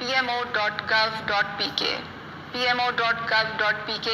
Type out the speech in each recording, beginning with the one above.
pmo.gov.pk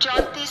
34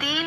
3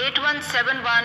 8171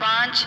5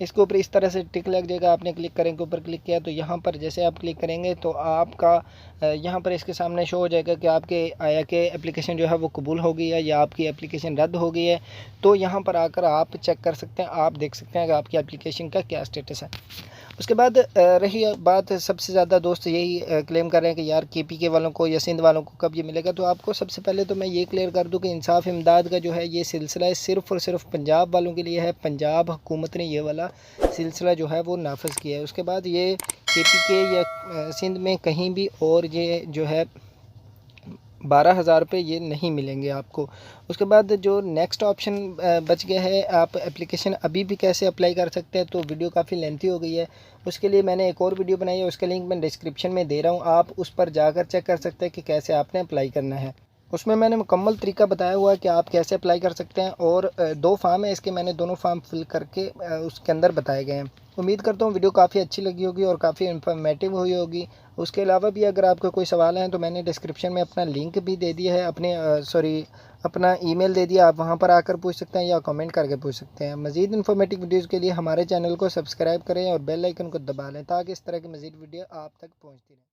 इसके ऊपर इस तरह से टिक लग जाएगा, आपने क्लिक करें के ऊपर क्लिक किया तो यहाँ पर जैसे आप क्लिक करेंगे तो आपका यहाँ पर इसके सामने शो हो जाएगा कि आपके आया कि एप्लीकेशन जो है वो कबूल हो गई है या आपकी एप्लीकेशन रद्द हो गई है। तो यहाँ पर आकर आप चेक कर सकते हैं, आप देख सकते हैं कि आपकी एप्लीकेशन का क्या स्टेटस है। उसके बाद रही बात, सबसे ज़्यादा दोस्त यही क्लेम कर रहे हैं कि यार KPK वालों को या सिंध वालों को कब ये मिलेगा। तो आपको सबसे पहले तो मैं ये क्लियर कर दूं कि इंसाफ इमदाद का जो है ये सिलसिला है सिर्फ़ और सिर्फ पंजाब वालों के लिए है। पंजाब हुकूमत ने ये वाला सिलसिला जो है वो नाफिज किया है। उसके बाद ये KPK या सिंध में कहीं भी और ये जो है 12,000 रुपये ये नहीं मिलेंगे आपको। उसके बाद जो नेक्स्ट ऑप्शन बच गया है, आप एप्लीकेशन अभी भी कैसे अप्लाई कर सकते हैं। तो वीडियो काफ़ी लेंथी हो गई है, उसके लिए मैंने एक और वीडियो बनाई है, उसका लिंक मैं डिस्क्रिप्शन में दे रहा हूँ, आप उस पर जाकर चेक कर सकते हैं कि कैसे आपने अप्लाई करना है। उसमें मैंने मुकम्मल तरीका बताया हुआ है कि आप कैसे अप्लाई कर सकते हैं। और 2 फार्म है इसके, मैंने दोनों फार्म फिल करके उसके अंदर बताए गए हैं। उम्मीद करता हूँ वीडियो काफ़ी अच्छी लगी होगी और काफ़ी इन्फॉर्मेटिव हुई होगी। उसके अलावा भी अगर आपका कोई सवाल है तो मैंने डिस्क्रिप्शन में अपना लिंक भी दे दिया है, अपना ईमेल दे दिया, आप वहाँ पर आकर पूछ सकते हैं या कमेंट करके पूछ सकते हैं। मज़ीद इन्फॉर्मेटिव वीडियोज़ के लिए हमारे चैनल को सब्सक्राइब करें और बेल आइकन को दबा लें ताकि इस तरह की मज़ीद वीडियो आप तक पहुँचती रहे।